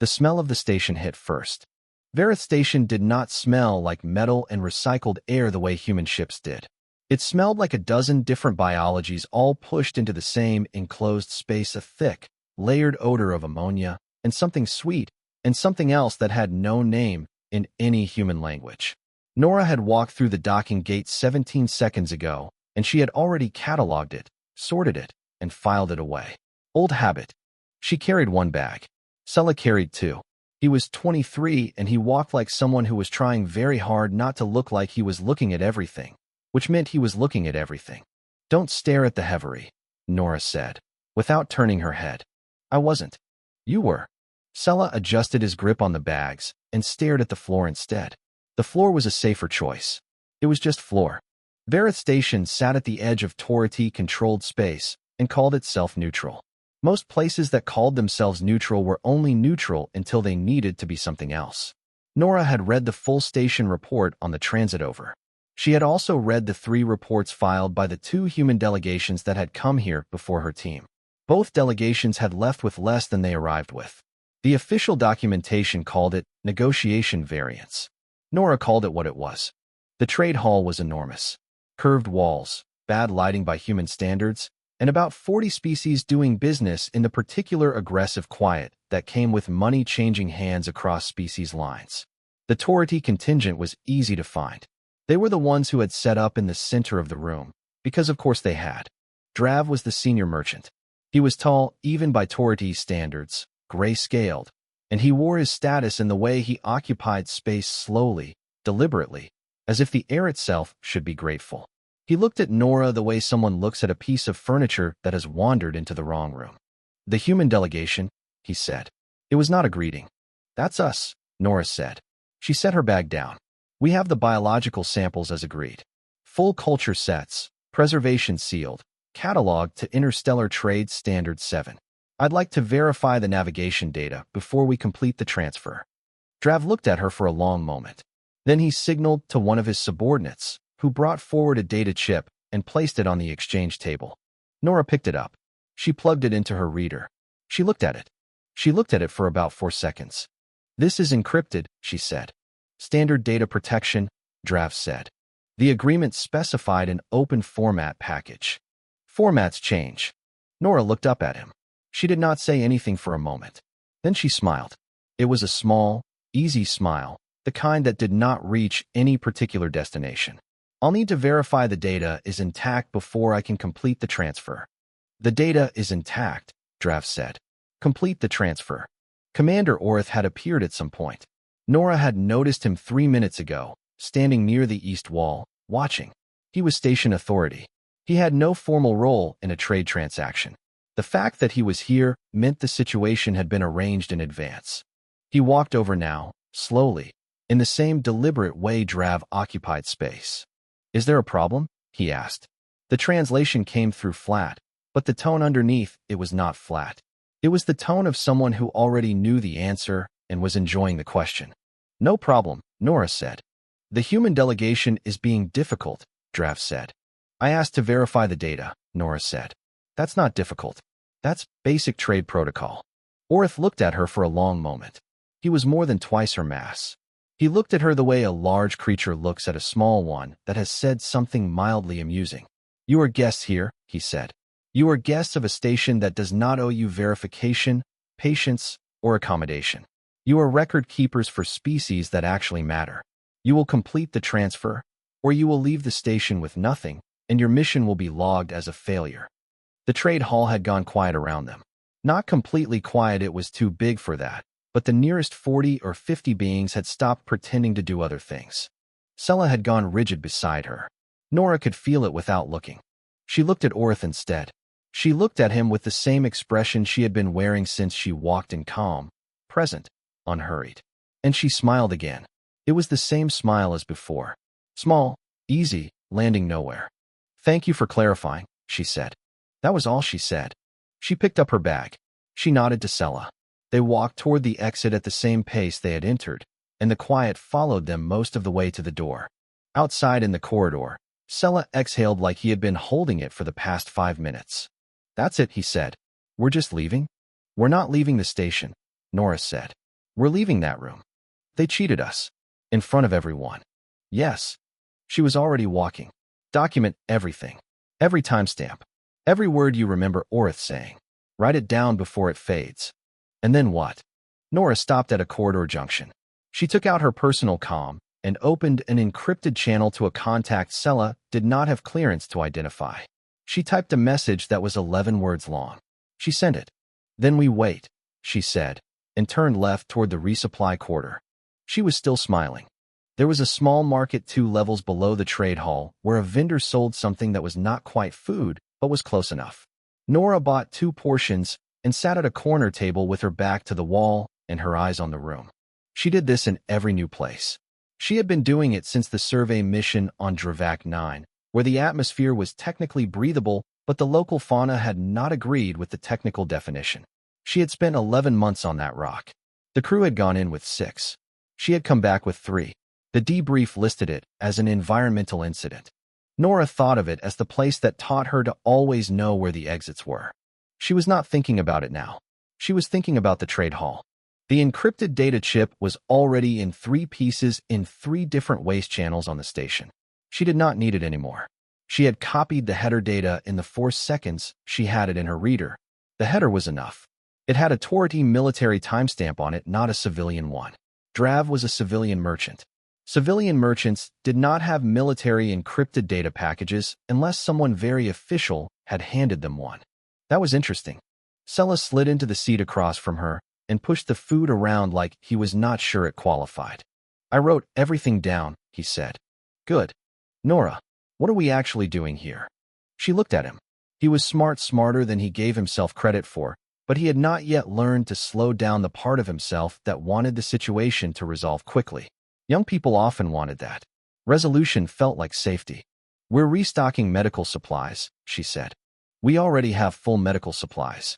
The smell of the station hit first. Vareth Station did not smell like metal and recycled air the way human ships did. It smelled like a dozen different biologies all pushed into the same enclosed space, a thick, layered odor of ammonia, and something sweet, and something else that had no name in any human language. Nora had walked through the docking gate 17 seconds ago, and she had already cataloged it, sorted it, and filed it away. Old habit. She carried one bag. Sela carried two. He was 23, and he walked like someone who was trying very hard not to look like he was looking at everything, which meant he was looking at everything. "Don't stare at the Hevery," Nora said, without turning her head. "I wasn't. You were." Sela adjusted his grip on the bags and stared at the floor instead. The floor was a safer choice. It was just floor. Vareth Station sat at the edge of Torati-controlled space and called itself neutral. Most places that called themselves neutral were only neutral until they needed to be something else. Nora had read the full station report on the transit over. She had also read the 3 reports filed by the 2 human delegations that had come here before her team. Both delegations had left with less than they arrived with. The official documentation called it negotiation variance. Nora called it what it was. The trade hall was enormous. Curved walls, bad lighting by human standards, and about 40 species doing business in the particular aggressive quiet that came with money changing hands across species lines. The Torati contingent was easy to find. They were the ones who had set up in the center of the room, because of course they had. Drav was the senior merchant. He was tall, even by Torati standards, gray-scaled, and he wore his status in the way he occupied space slowly, deliberately, as if the air itself should be grateful. He looked at Nora the way someone looks at a piece of furniture that has wandered into the wrong room. "The human delegation," he said. It was not a greeting. "That's us," Nora said. She set her bag down. "We have the biological samples as agreed. Full culture sets, preservation sealed, cataloged to Interstellar Trade Standard 7. I'd like to verify the navigation data before we complete the transfer." Drav looked at her for a long moment. Then he signaled to one of his subordinates, who brought forward a data chip and placed it on the exchange table. Nora picked it up. She plugged it into her reader. She looked at it. She looked at it for about 4 seconds. "This is encrypted," she said. "Standard data protection," Drav said. The agreement specified an open format package. Formats change. Nora looked up at him. She did not say anything for a moment. Then she smiled. It was a small, easy smile, the kind that did not reach any particular destination. "I'll need to verify the data is intact before I can complete the transfer." "The data is intact," Drav said. "Complete the transfer." Commander Orth had appeared at some point. Nora had noticed him 3 minutes ago, standing near the east wall, watching. He was station authority. He had no formal role in a trade transaction. The fact that he was here meant the situation had been arranged in advance. He walked over now, slowly, in the same deliberate way Drav occupied space. "Is there a problem?" he asked. The translation came through flat, but the tone underneath it was not flat. It was the tone of someone who already knew the answer and was enjoying the question. "No problem," Nora said. "The human delegation is being difficult," Drav said. "I asked to verify the data," Nora said. "That's not difficult. That's basic trade protocol." Orth looked at her for a long moment. He was more than twice her mass. He looked at her the way a large creature looks at a small one that has said something mildly amusing. "You are guests here," he said. "You are guests of a station that does not owe you verification, patience, or accommodation. You are record keepers for species that actually matter. You will complete the transfer, or you will leave the station with nothing, and your mission will be logged as a failure." The trade hall had gone quiet around them. Not completely quiet, it was too big for that, but the nearest 40 or 50 beings had stopped pretending to do other things. Sela had gone rigid beside her. Nora could feel it without looking. She looked at Orth instead. She looked at him with the same expression she had been wearing since she walked in, calm, present, unhurried. And she smiled again. It was the same smile as before. Small, easy, landing nowhere. "Thank you for clarifying," she said. That was all she said. She picked up her bag. She nodded to Sela. They walked toward the exit at the same pace they had entered, and the quiet followed them most of the way to the door. Outside in the corridor, Sela exhaled like he had been holding it for the past 5 minutes. "That's it," he said. "We're just leaving?" "We're not leaving the station," Nora said. We're leaving that room. They cheated us. In front of everyone. Yes. She was already walking. Document everything. Every timestamp. Every word you remember Orith saying. Write it down before it fades. And then what? Nora stopped at a corridor junction. She took out her personal comm and opened an encrypted channel to a contact Sella did not have clearance to identify. She typed a message that was 11 words long. She sent it. Then we wait, she said, and turned left toward the resupply quarter. She was still smiling. There was a small market 2 levels below the trade hall where a vendor sold something that was not quite food, but was close enough. Nora bought 2 portions and sat at a corner table with her back to the wall and her eyes on the room. She did this in every new place. She had been doing it since the survey mission on Dravac 9, where the atmosphere was technically breathable, but the local fauna had not agreed with the technical definition. She had spent 11 months on that rock. The crew had gone in with 6. She had come back with 3. The debrief listed it as an environmental incident. Nora thought of it as the place that taught her to always know where the exits were. She was not thinking about it now. She was thinking about the trade hall. The encrypted data chip was already in 3 pieces in 3 different waste channels on the station. She did not need it anymore. She had copied the header data in the 4 seconds she had it in her reader. The header was enough. It had a Torati military timestamp on it, not a civilian one. Drav was a civilian merchant. Civilian merchants did not have military encrypted data packages unless someone very official had handed them one. That was interesting. Sella slid into the seat across from her and pushed the food around like he was not sure it qualified. I wrote everything down, he said. Good. Nora, what are we actually doing here? She looked at him. He was smarter than he gave himself credit for, but he had not yet learned to slow down the part of himself that wanted the situation to resolve quickly. Young people often wanted that. Resolution felt like safety. We're restocking medical supplies, she said. We already have full medical supplies.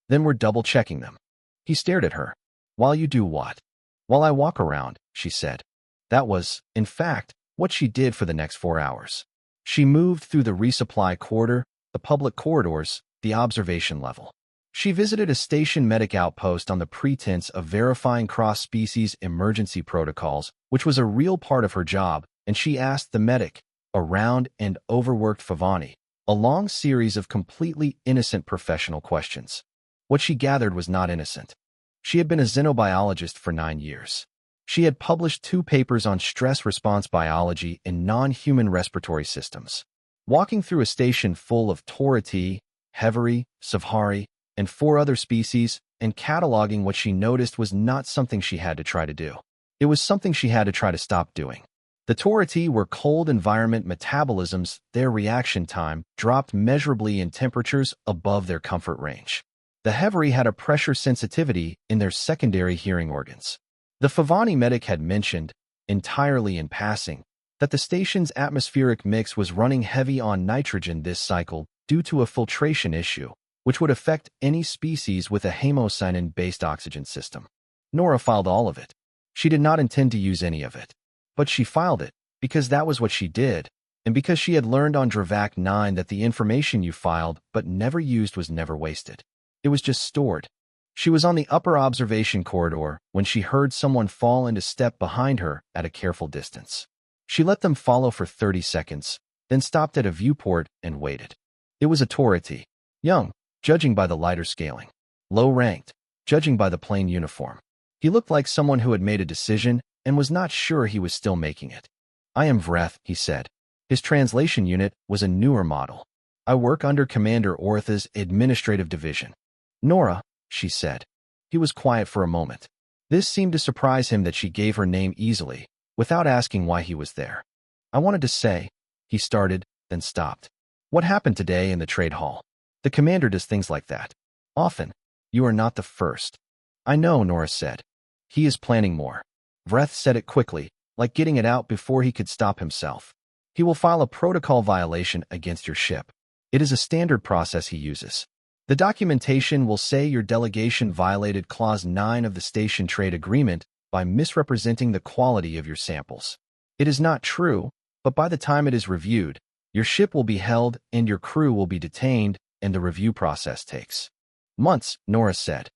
Then we're double-checking them. He stared at her. While you do what? While I walk around, she said. That was, in fact, what she did for the next 4 hours. She moved through the resupply quarter, the public corridors, the observation level. She visited a station medic outpost on the pretense of verifying cross-species emergency protocols, which was a real part of her job, and she asked the medic, a round and overworked Favani, a long series of completely innocent professional questions. What she gathered was not innocent. She had been a xenobiologist for 9 years. She had published 2 papers on stress response biology in non-human respiratory systems. Walking through a station full of Torati, Hevari, Savhari, and 4 other species, and cataloging what she noticed was not something she had to try to do. It was something she had to try to stop doing. The Torati were cold environment metabolisms. Their reaction time dropped measurably in temperatures above their comfort range. The Hevari had a pressure sensitivity in their secondary hearing organs. The Favani medic had mentioned, entirely in passing, that the station's atmospheric mix was running heavy on nitrogen this cycle due to a filtration issue, which would affect any species with a hemocyanin-based oxygen system. Nora filed all of it. She did not intend to use any of it. But she filed it, because that was what she did, and because she had learned on Dravac 9 that the information you filed but never used was never wasted. It was just stored. She was on the upper observation corridor when she heard someone fall into step behind her at a careful distance. She let them follow for 30 seconds, then stopped at a viewport and waited. It was a Torati. Young, judging by the lighter scaling. Low-ranked, judging by the plain uniform. He looked like someone who had made a decision and was not sure he was still making it. I am Vreth, he said. His translation unit was a newer model. I work under Commander Ortha's administrative division. Nora, she said. He was quiet for a moment. This seemed to surprise him that she gave her name easily, without asking why he was there. I wanted to say, he started, then stopped. What happened today in the trade hall? The commander does things like that. Often. You are not the first. I know, Nora said. He is planning more. Vreth said it quickly, like getting it out before he could stop himself. He will file a protocol violation against your ship. It is a standard process he uses. The documentation will say your delegation violated Clause 9 of the Station Trade Agreement by misrepresenting the quality of your samples. It is not true, but by the time it is reviewed, your ship will be held and your crew will be detained, and the review process takes months, Nora said.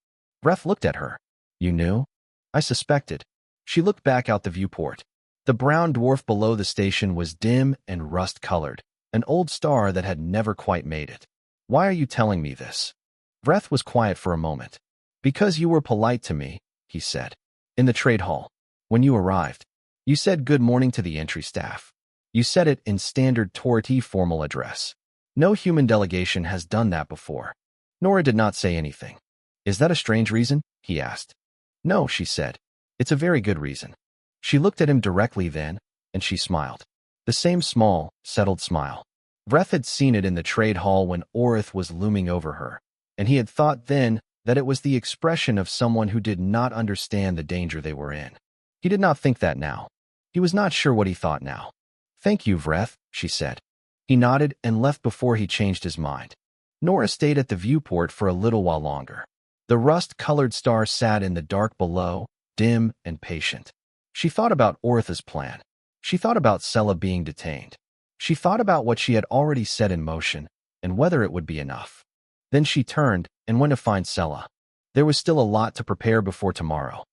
Vreth looked at her. You knew? I suspected. She looked back out the viewport. The brown dwarf below the station was dim and rust-colored, an old star that had never quite made it. Why are you telling me this? Vreth was quiet for a moment. Because you were polite to me, he said. In the trade hall. When you arrived, you said good morning to the entry staff. You said it in standard Torati formal address. No human delegation has done that before. Nora did not say anything. Is that a strange reason? He asked. No, she said. It's a very good reason. She looked at him directly then, and she smiled. The same small, settled smile. Vreth had seen it in the trade hall when Orith was looming over her, and he had thought then that it was the expression of someone who did not understand the danger they were in. He did not think that now. He was not sure what he thought now. Thank you, Vreth, she said. He nodded and left before he changed his mind. Nora stayed at the viewport for a little while longer. The rust-colored star sat in the dark below, dim and patient. She thought about Ortha's plan. She thought about Sella being detained. She thought about what she had already set in motion and whether it would be enough. Then she turned and went to find Sella. There was still a lot to prepare before tomorrow.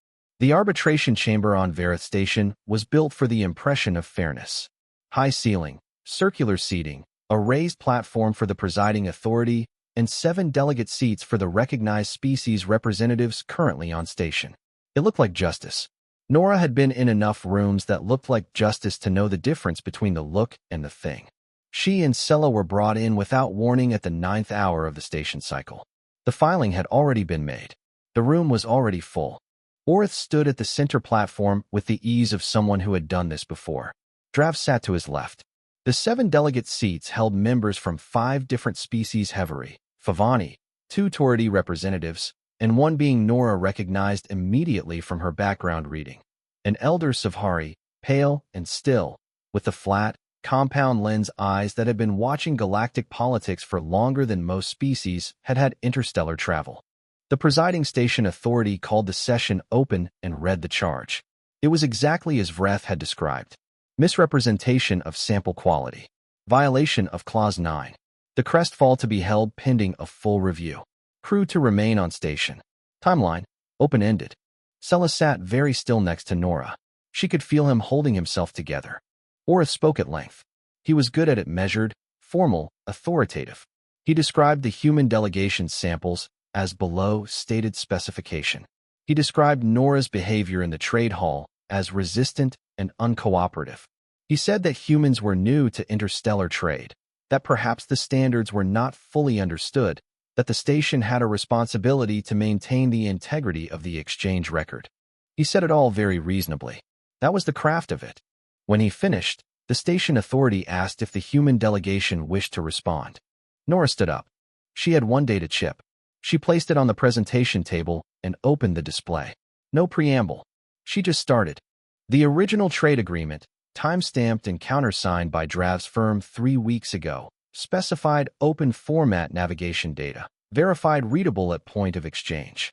The arbitration chamber on Vareth Station was built for the impression of fairness. High ceiling, circular seating, a raised platform for the presiding authority, and 7 delegate seats for the recognized species representatives currently on station. It looked like justice. Nora had been in enough rooms that looked like justice to know the difference between the look and the thing. She and Sella were brought in without warning at the 9th hour of the station cycle. The filing had already been made. The room was already full. Orith stood at the center platform with the ease of someone who had done this before. Drav sat to his left. The 7 delegate seats held members from 5 different species Hevari, Favani, 2 Torati representatives, and one being Nora recognized immediately from her background reading. An elder Savhari, pale and still, with the flat, compound lens eyes that had been watching galactic politics for longer than most species had had interstellar travel. The presiding station authority called the session open and read the charge. It was exactly as Vreth had described. Misrepresentation of sample quality. Violation of Clause 9. The crestfall to be held pending a full review. Crew to remain on station. Timeline. Open-ended. Sella sat very still next to Nora. She could feel him holding himself together. Orith spoke at length. He was good at it, measured, formal, authoritative. He described the human delegation samples as below stated specification. He described Nora's behavior in the trade hall as resistant and uncooperative. He said that humans were new to interstellar trade, that perhaps the standards were not fully understood, that the station had a responsibility to maintain the integrity of the exchange record. He said it all very reasonably. That was the craft of it. When he finished, the station authority asked if the human delegation wished to respond. Nora stood up. She had one data chip. She placed it on the presentation table and opened the display. No preamble. She just started. The original trade agreement, time-stamped and countersigned by Drav's firm 3 weeks ago, specified open format navigation data, verified readable at point of exchange.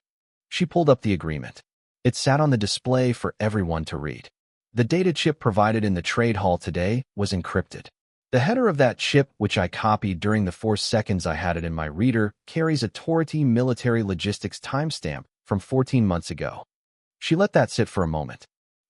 She pulled up the agreement. It sat on the display for everyone to read. The data chip provided in the trade hall today was encrypted. The header of that chip, which I copied during the 4 seconds I had it in my reader, carries a Torati military logistics timestamp from 14 months ago. She let that sit for a moment.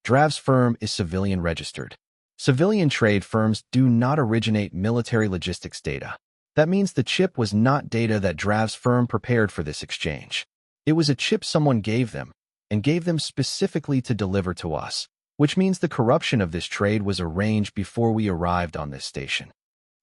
Drav's firm is civilian registered. Civilian trade firms do not originate military logistics data. That means the chip was not data that Drav's firm prepared for this exchange. It was a chip someone gave them, and gave them specifically to deliver to us, which means the corruption of this trade was arranged before we arrived on this station.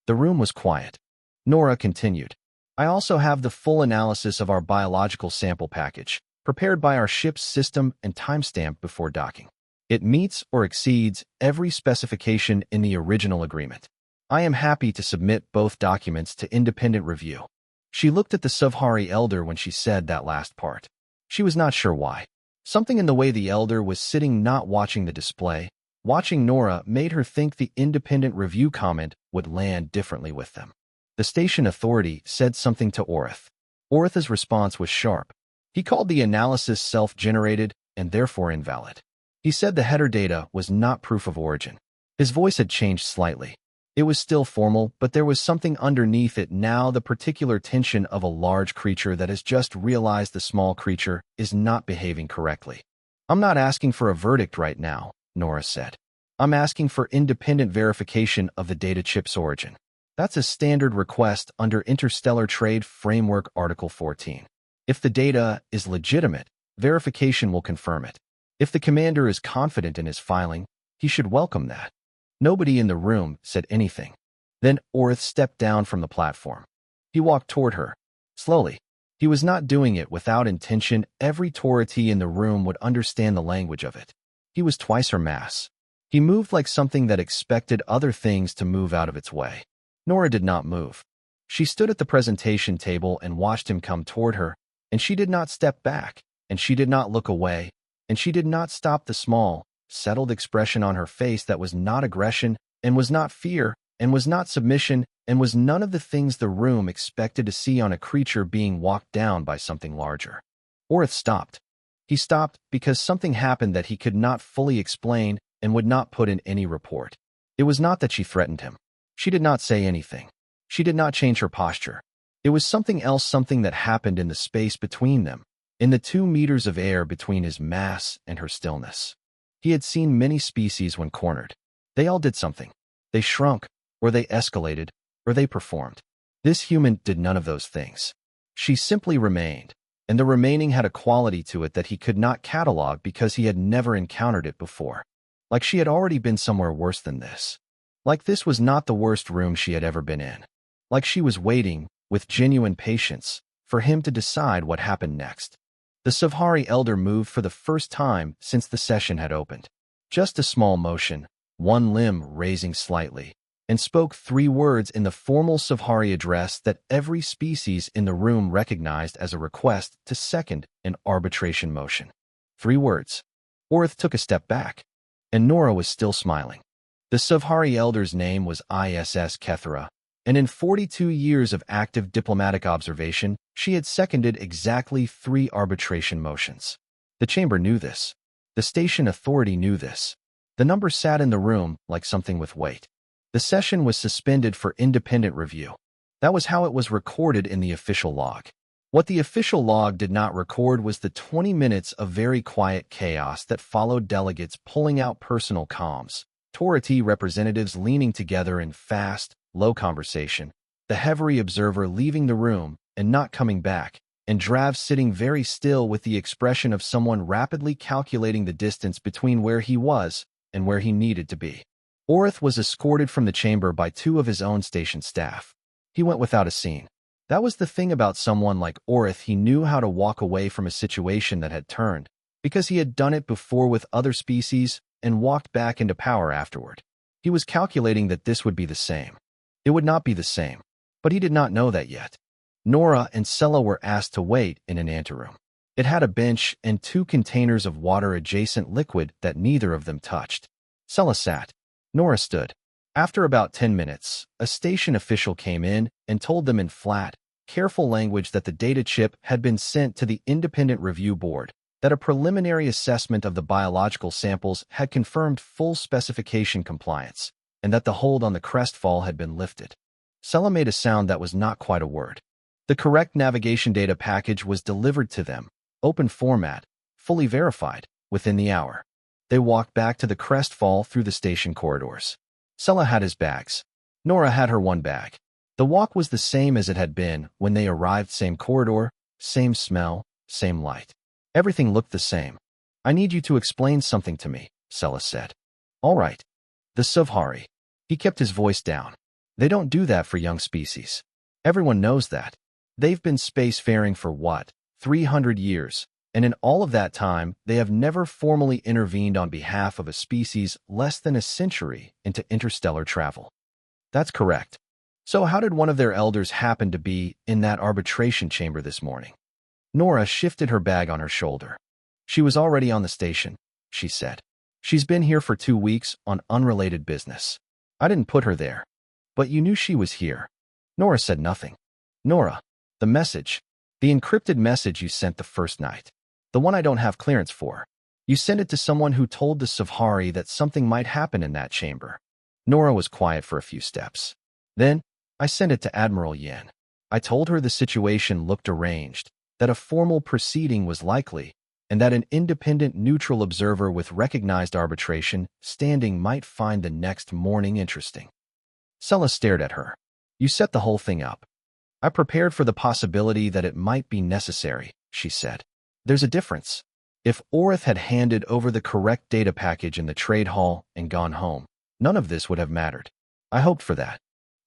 The room was quiet. Nora continued. I also have the full analysis of our biological sample package, prepared by our ship's system and timestamped before docking. It meets or exceeds every specification in the original agreement. I am happy to submit both documents to independent review. She looked at the Savhari elder when she said that last part. She was not sure why. Something in the way the elder was sitting not watching the display, watching Nora, made her think the independent review comment would land differently with them. The station authority said something to Orith. Orith's response was sharp. He called the analysis self-generated and therefore invalid. He said the header data was not proof of origin. His voice had changed slightly. It was still formal, but there was something underneath it now, the particular tension of a large creature that has just realized the small creature is not behaving correctly. I'm not asking for a verdict right now, Nora said. I'm asking for independent verification of the data chip's origin. That's a standard request under Interstellar Trade Framework Article 14. If the data is legitimate, verification will confirm it. If the commander is confident in his filing, he should welcome that. Nobody in the room said anything. Then Orth stepped down from the platform. He walked toward her. Slowly. He was not doing it without intention. Every Torati in the room would understand the language of it. He was twice her mass. He moved like something that expected other things to move out of its way. Nora did not move. She stood at the presentation table and watched him come toward her, and she did not step back, and she did not look away, and she did not stop the small, settled expression on her face that was not aggression, and was not fear, and was not submission, and was none of the things the room expected to see on a creature being walked down by something larger. Orth stopped. He stopped because something happened that he could not fully explain and would not put in any report. It was not that she threatened him. She did not say anything. She did not change her posture. It was something else, something that happened in the space between them, in the 2 meters of air between his mass and her stillness. He had seen many species when cornered. They all did something. They shrunk, or they escalated, or they performed. This human did none of those things. She simply remained, and the remaining had a quality to it that he could not catalog because he had never encountered it before. Like she had already been somewhere worse than this. Like this was not the worst room she had ever been in. Like she was waiting, with genuine patience, for him to decide what happened next. The Savhari elder moved for the first time since the session had opened. Just a small motion, one limb raising slightly, and spoke 3 words in the formal Savhari address that every species in the room recognized as a request to second an arbitration motion. 3 words. Orth took a step back, and Nora was still smiling. The Savhari elder's name was ISS Kethera, and in 42 years of active diplomatic observation, she had seconded exactly 3 arbitration motions. The chamber knew this. The station authority knew this. The number sat in the room like something with weight. The session was suspended for independent review. That was how it was recorded in the official log. What the official log did not record was the 20 minutes of very quiet chaos that followed, delegates pulling out personal comms, Torati representatives leaning together in fast, low conversation, the Hevery observer leaving the room and not coming back, and Drav sitting very still with the expression of someone rapidly calculating the distance between where he was and where he needed to be. Orth was escorted from the chamber by 2 of his own station staff. He went without a scene. That was the thing about someone like Orth. He knew how to walk away from a situation that had turned, because he had done it before with other species and walked back into power afterward. He was calculating that this would be the same. It would not be the same, but he did not know that yet. Nora and Sella were asked to wait in an anteroom. It had a bench and 2 containers of water-adjacent liquid that neither of them touched. Sella sat. Nora stood. After about 10 minutes, a station official came in and told them in flat, careful language that the data chip had been sent to the Independent Review Board, that a preliminary assessment of the biological samples had confirmed full specification compliance, and that the hold on the crestfall had been lifted. Sella made a sound that was not quite a word. The correct navigation data package was delivered to them, open format, fully verified, within the hour. They walked back to the crestfall through the station corridors. Sella had his bags. Nora had her 1 bag. The walk was the same as it had been when they arrived, same corridor, same smell, same light. Everything looked the same. I need you to explain something to me, Sella said. All right. The Savhari. He kept his voice down. They don't do that for young species. Everyone knows that. They've been spacefaring for what, 300 years, and in all of that time, they have never formally intervened on behalf of a species less than a century into interstellar travel. That's correct. So how did one of their elders happen to be in that arbitration chamber this morning? Nora shifted her bag on her shoulder. She was already on the station, she said. She's been here for 2 weeks on unrelated business. I didn't put her there. But you knew she was here. Nora said nothing. Nora, the message. The encrypted message you sent the first night. The one I don't have clearance for. You sent it to someone who told the Savhari that something might happen in that chamber. Nora was quiet for a few steps. Then, I sent it to Admiral Yin. I told her the situation looked arranged, that a formal proceeding was likely, and that an independent neutral observer with recognized arbitration standing might find the next morning interesting. Sella stared at her. You set the whole thing up. I prepared for the possibility that it might be necessary, she said. There's a difference. If Orith had handed over the correct data package in the trade hall and gone home, none of this would have mattered. I hoped for that.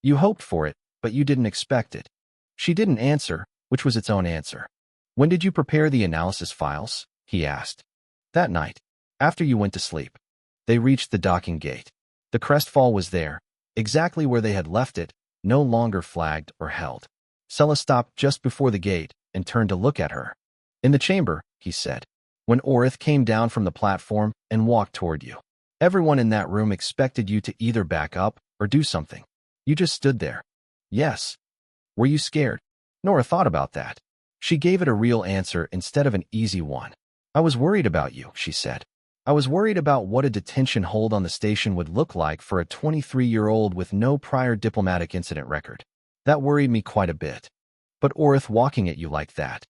You hoped for it, but you didn't expect it. She didn't answer, which was its own answer. When did you prepare the analysis files? He asked. That night, after you went to sleep. They reached the docking gate. The crestfall was there, exactly where they had left it, no longer flagged or held. Sella stopped just before the gate and turned to look at her. In the chamber, he said, when Orith came down from the platform and walked toward you. Everyone in that room expected you to either back up or do something. You just stood there. Yes. Were you scared? Nora thought about that. She gave it a real answer instead of an easy one. I was worried about you, she said. I was worried about what a detention hold on the station would look like for a 23-year-old with no prior diplomatic incident record. That worried me quite a bit. But Orith walking at you like that.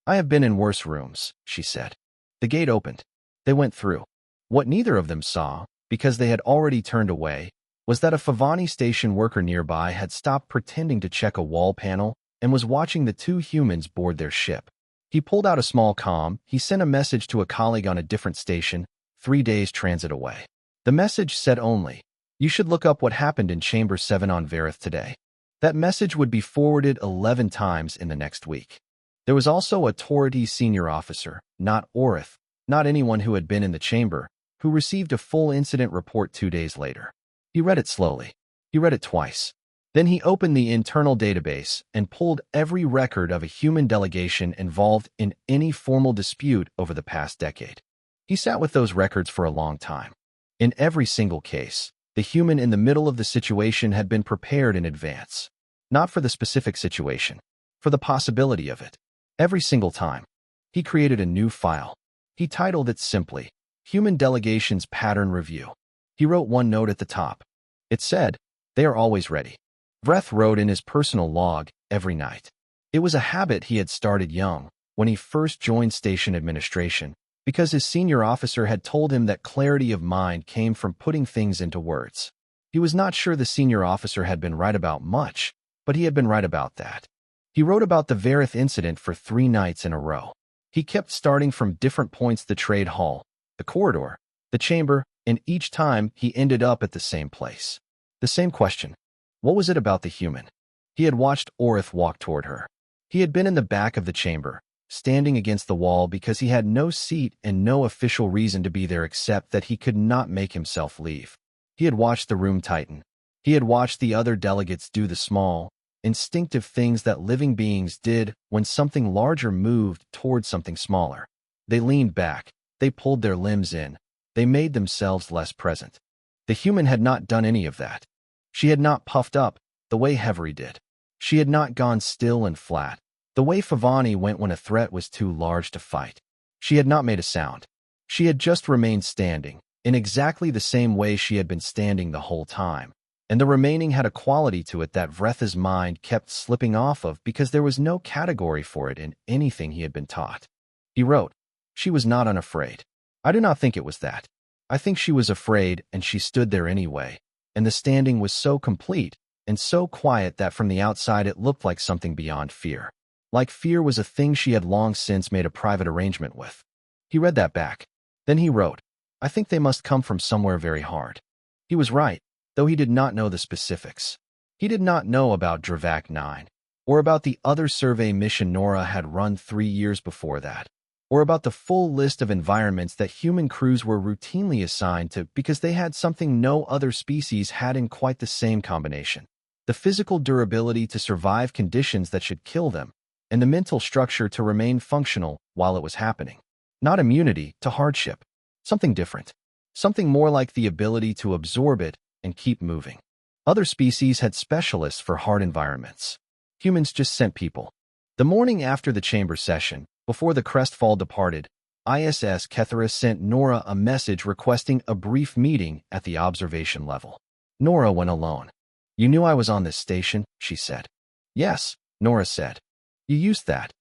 I have been in worse rooms, she said. The gate opened. They went through. What neither of them saw, because they had already turned away, was that a Favani station worker nearby had stopped pretending to check a wall panel and was watching the two humans board their ship. He pulled out a small comm. He sent a message to a colleague on a different station, 3 days transit away. The message said only, you should look up what happened in Chamber 7 on Varith today. That message would be forwarded 11 times in the next week. There was also a Tority senior officer, not Orith, not anyone who had been in the chamber, who received a full incident report 2 days later. He read it slowly. He read it twice. Then he opened the internal database and pulled every record of a human delegation involved in any formal dispute over the past decade. He sat with those records for a long time. In every single case, the human in the middle of the situation had been prepared in advance. Not for the specific situation, for the possibility of it. Every single time. He created a new file. He titled it simply, Human Delegations Pattern Review. He wrote one note at the top. It said, they are always ready. Vreth wrote in his personal log every night. It was a habit he had started young, when he first joined station administration, because his senior officer had told him that clarity of mind came from putting things into words. He was not sure the senior officer had been right about much, but he had been right about that. He wrote about the Varith incident for 3 nights in a row. He kept starting from different points: the trade hall, the corridor, the chamber, and each time he ended up at the same place. The same question. What was it about the human? He had watched Orith walk toward her. He had been in the back of the chamber, standing against the wall because he had no seat and no official reason to be there except that he could not make himself leave. He had watched the room tighten. He had watched the other delegates do the small, instinctive things that living beings did when something larger moved toward something smaller. They leaned back. They pulled their limbs in. They made themselves less present. The human had not done any of that. She had not puffed up, the way Hevery did. She had not gone still and flat, the way Favani went when a threat was too large to fight. She had not made a sound. She had just remained standing, in exactly the same way she had been standing the whole time. And the remaining had a quality to it that Vretha's mind kept slipping off of because there was no category for it in anything he had been taught. He wrote, she was not unafraid. I do not think it was that. I think she was afraid, and she stood there anyway, and the standing was so complete and so quiet that from the outside it looked like something beyond fear. Like fear was a thing she had long since made a private arrangement with. He read that back. Then he wrote, I think they must come from somewhere very hard. He was right, though he did not know the specifics. He did not know about Dravak 9, or about the other survey mission Nora had run 3 years before that, or about the full list of environments that human crews were routinely assigned to because they had something no other species had in quite the same combination: the physical durability to survive conditions that should kill them, and the mental structure to remain functional while it was happening. Not immunity to hardship. Something different. Something more like the ability to absorb it and keep moving. Other species had specialists for hard environments. Humans just sent people. The morning after the chamber session, before the crestfall departed, ISS Kethera sent Nora a message requesting a brief meeting at the observation level. Nora went alone. You knew I was on this station, she said. Yes, Nora said. You used that.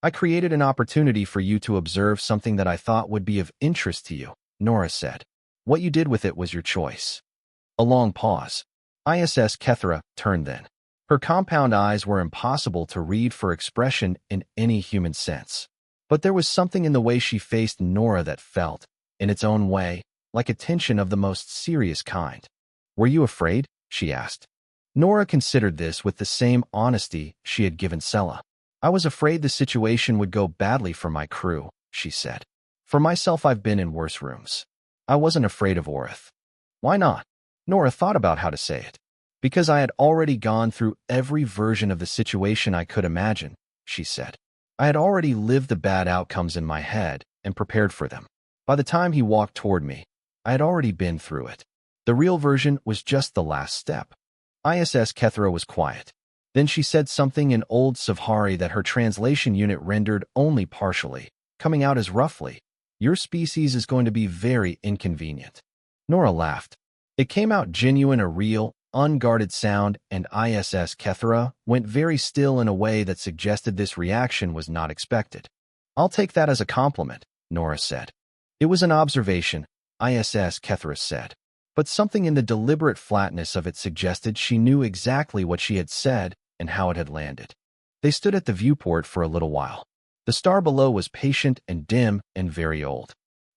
I created an opportunity for you to observe something that I thought would be of interest to you, Nora said. What you did with it was your choice. A long pause. ISS Kethra turned then. Her compound eyes were impossible to read for expression in any human sense. But there was something in the way she faced Nora that felt, in its own way, like a tension of the most serious kind. Were you afraid? She asked. Nora considered this with the same honesty she had given Sela. I was afraid the situation would go badly for my crew, she said. For myself, I've been in worse rooms. I wasn't afraid of Orith. Why not? Nora thought about how to say it. Because I had already gone through every version of the situation I could imagine, she said. I had already lived the bad outcomes in my head and prepared for them. By the time he walked toward me, I had already been through it. The real version was just the last step. ISS Kethra was quiet. Then she said something in Old Savhari that her translation unit rendered only partially, coming out as roughly, "Your species is going to be very inconvenient." Nora laughed. It came out genuine, a real, unguarded sound, and ISS Kethra went very still in a way that suggested this reaction was not expected. I'll take that as a compliment, Nora said. It was an observation, ISS Kethra said. But something in the deliberate flatness of it suggested she knew exactly what she had said and how it had landed. They stood at the viewport for a little while. The star below was patient and dim and very old.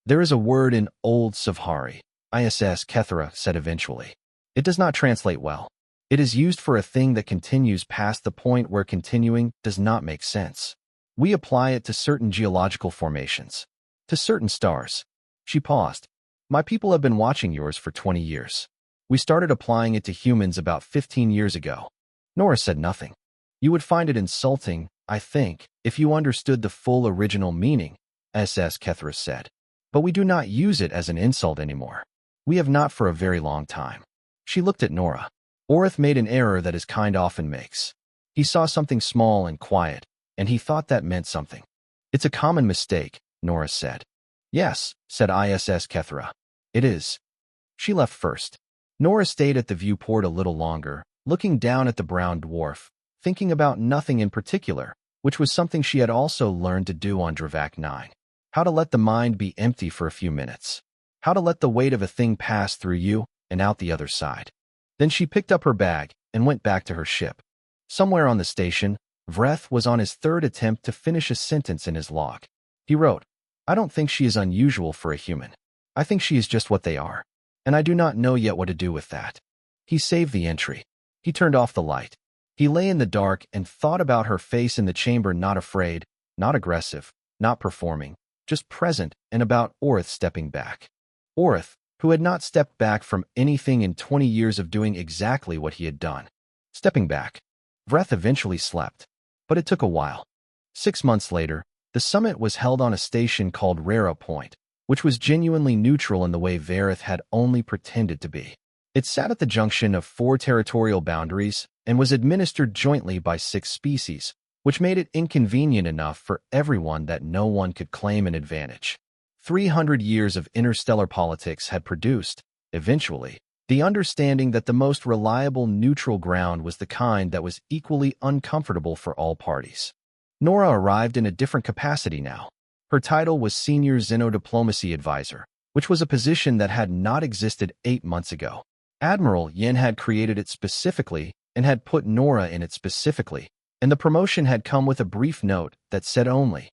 There is a word in Old Savhari, ISS Kethra said eventually. It does not translate well. It is used for a thing that continues past the point where continuing does not make sense. We apply it to certain geological formations, to certain stars. She paused. My people have been watching yours for 20 years. We started applying it to humans about 15 years ago. Nora said nothing. You would find it insulting, I think, if you understood the full original meaning, SS Kethra said. But we do not use it as an insult anymore. We have not for a very long time. She looked at Nora. Orith made an error that his kind often makes. He saw something small and quiet, and he thought that meant something. It's a common mistake, Nora said. Yes, said ISS Kethra. It is. She left first. Nora stayed at the viewport a little longer, looking down at the brown dwarf, thinking about nothing in particular, which was something she had also learned to do on Dravak 9. How to let the mind be empty for a few minutes. How to let the weight of a thing pass through you and out the other side. Then she picked up her bag and went back to her ship. Somewhere on the station, Vreth was on his third attempt to finish a sentence in his log. He wrote, I don't think she is unusual for a human. I think she is just what they are. And I do not know yet what to do with that. He saved the entry. He turned off the light. He lay in the dark and thought about her face in the chamber, not afraid, not aggressive, not performing, just present, and about Orith stepping back. Orith, who had not stepped back from anything in 20 years of doing exactly what he had done. Stepping back. Vreth eventually slept. But it took a while. 6 months later, the summit was held on a station called Rara Point, which was genuinely neutral in the way Vareth had only pretended to be. It sat at the junction of 4 territorial boundaries and was administered jointly by 6 species, which made it inconvenient enough for everyone that no one could claim an advantage. 300 years of interstellar politics had produced, eventually, the understanding that the most reliable neutral ground was the kind that was equally uncomfortable for all parties. Nora arrived in a different capacity now. Her title was Senior Xenodiplomacy Advisor, which was a position that had not existed 8 months ago. Admiral Yin had created it specifically and had put Nora in it specifically, and the promotion had come with a brief note that said only,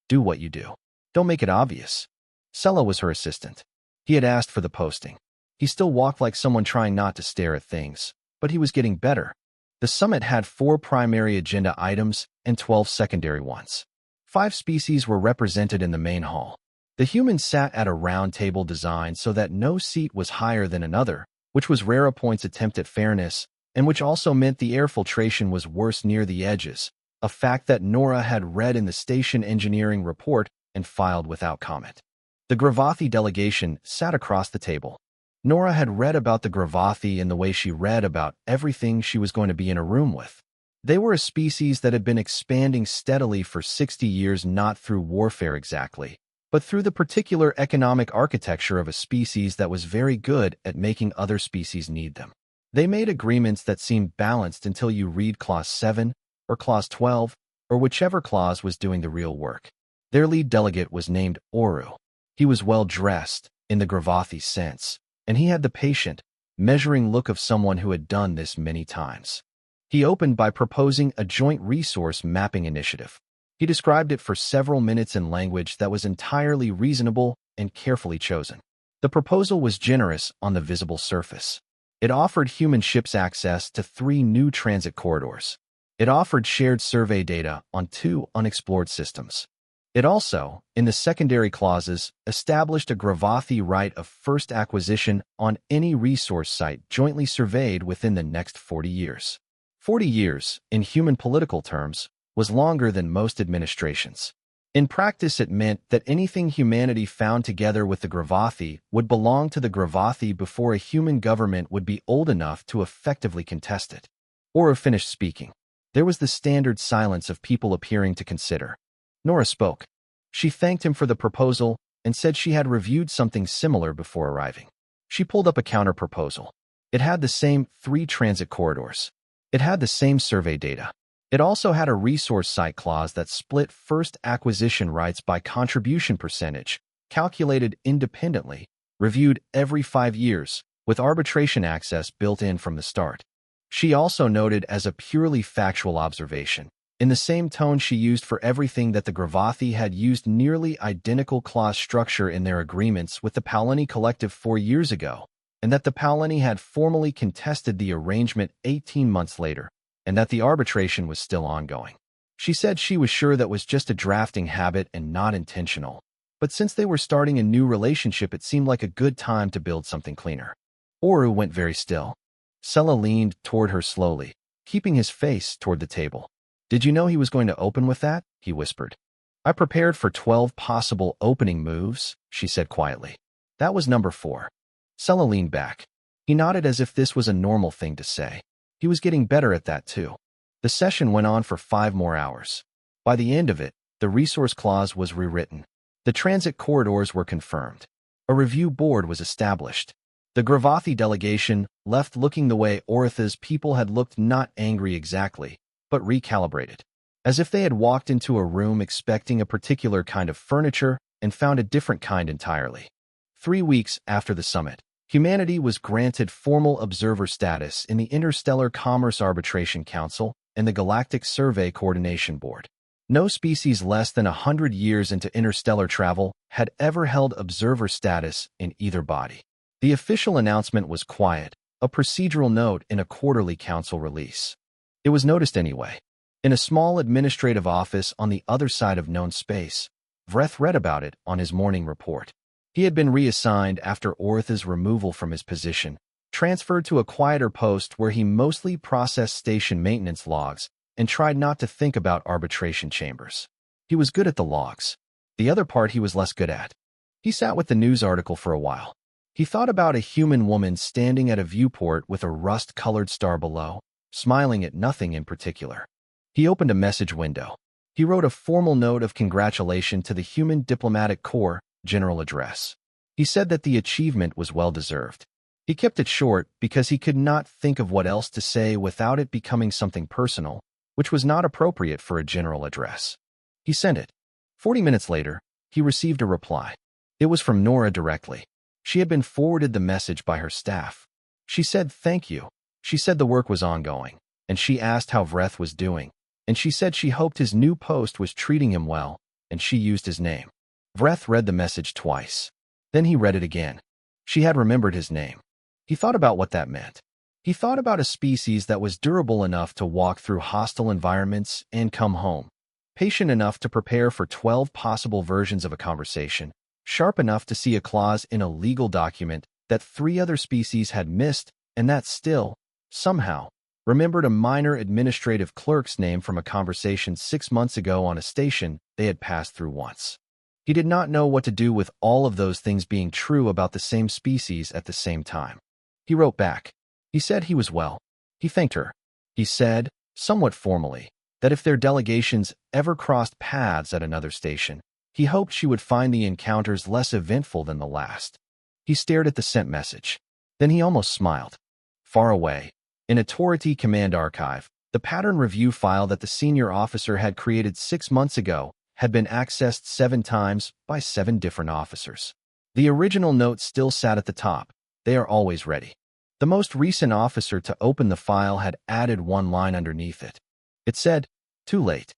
do what you do. Don't make it obvious. Sela was her assistant. He had asked for the posting. He still walked like someone trying not to stare at things, but he was getting better. The summit had 4 primary agenda items and 12 secondary ones. 5 species were represented in the main hall. The humans sat at a round table designed so that no seat was higher than another, which was Rara Point's attempt at fairness, and which also meant the air filtration was worse near the edges, a fact that Nora had read in the station engineering report and filed without comment. The Gravathi delegation sat across the table. Nora had read about the Gravathi in the way she read about everything she was going to be in a room with. They were a species that had been expanding steadily for 60 years, not through warfare exactly, but through the particular economic architecture of a species that was very good at making other species need them. They made agreements that seemed balanced until you read Clause 7 or Clause 12, or whichever clause was doing the real work. Their lead delegate was named Oru. He was well-dressed, in the Gravathi sense, and he had the patient, measuring look of someone who had done this many times. He opened by proposing a joint resource mapping initiative. He described it for several minutes in language that was entirely reasonable and carefully chosen. The proposal was generous on the visible surface. It offered human ships access to 3 new transit corridors. It offered shared survey data on 2 unexplored systems. It also, in the secondary clauses, established a Gravathi right of first acquisition on any resource site jointly surveyed within the next 40 years. 40 years, in human political terms, was longer than most administrations. In practice, it meant that anything humanity found together with the Gravathi would belong to the Gravathi before a human government would be old enough to effectively contest it. Oru finished speaking. There was the standard silence of people appearing to consider. Nora spoke. She thanked him for the proposal and said she had reviewed something similar before arriving. She pulled up a counter-proposal. It had the same 3 transit corridors. It had the same survey data. It also had a resource site clause that split first acquisition rights by contribution percentage, calculated independently, reviewed every 5 years, with arbitration access built in from the start. She also noted as a purely factual observation, in the same tone she used for everything, that the Gravathi had used nearly identical clause structure in their agreements with the Palani Collective 4 years ago, and that the Palani had formally contested the arrangement 18 months later, and that the arbitration was still ongoing. She said she was sure that was just a drafting habit and not intentional, but since they were starting a new relationship, it seemed like a good time to build something cleaner. Oru went very still. Sela leaned toward her slowly, keeping his face toward the table. "Did you know he was going to open with that?" he whispered. "I prepared for 12 possible opening moves," she said quietly. "That was number 4. Sela leaned back. He nodded as if this was a normal thing to say. He was getting better at that too. The session went on for 5 more hours. By the end of it, the resource clause was rewritten. The transit corridors were confirmed. A review board was established. The Gravathi delegation left looking the way Oritha's people had looked, not angry exactly, but recalibrated. As if they had walked into a room expecting a particular kind of furniture and found a different kind entirely. 3 weeks after the summit, humanity was granted formal observer status in the Interstellar Commerce Arbitration Council and the Galactic Survey Coordination Board. No species less than 100 years into interstellar travel had ever held observer status in either body. The official announcement was quiet, a procedural note in a quarterly council release. It was noticed anyway. In a small administrative office on the other side of known space, Vreth read about it on his morning report. He had been reassigned after Oritha's removal from his position, transferred to a quieter post where he mostly processed station maintenance logs and tried not to think about arbitration chambers. He was good at the logs. The other part he was less good at. He sat with the news article for a while. He thought about a human woman standing at a viewport with a rust-colored star below, smiling at nothing in particular. He opened a message window. He wrote a formal note of congratulation to the Human Diplomatic Corps general address. He said that the achievement was well-deserved. He kept it short because he could not think of what else to say without it becoming something personal, which was not appropriate for a general address. He sent it. 40 minutes later, he received a reply. It was from Nora directly. She had been forwarded the message by her staff. She said thank you. She said the work was ongoing, and she asked how Vreth was doing, and she said she hoped his new post was treating him well, and she used his name. Vreth read the message twice. Then he read it again. She had remembered his name. He thought about what that meant. He thought about a species that was durable enough to walk through hostile environments and come home, patient enough to prepare for 12 possible versions of a conversation, sharp enough to see a clause in a legal document that 3 other species had missed, and that still, somehow, remembered a minor administrative clerk's name from a conversation 6 months ago on a station they had passed through once. He did not know what to do with all of those things being true about the same species at the same time. He wrote back. He said he was well. He thanked her. He said, somewhat formally, that if their delegations ever crossed paths at another station, he hoped she would find the encounters less eventful than the last. He stared at the sent message. Then he almost smiled. Far away, in a Torati command archive, The pattern review file that the senior officer had created 6 months ago had been accessed 7 times by 7 different officers. The original note still sat at the top. They are always ready. The most recent officer to open the file had added one line underneath it. It said, "Too late.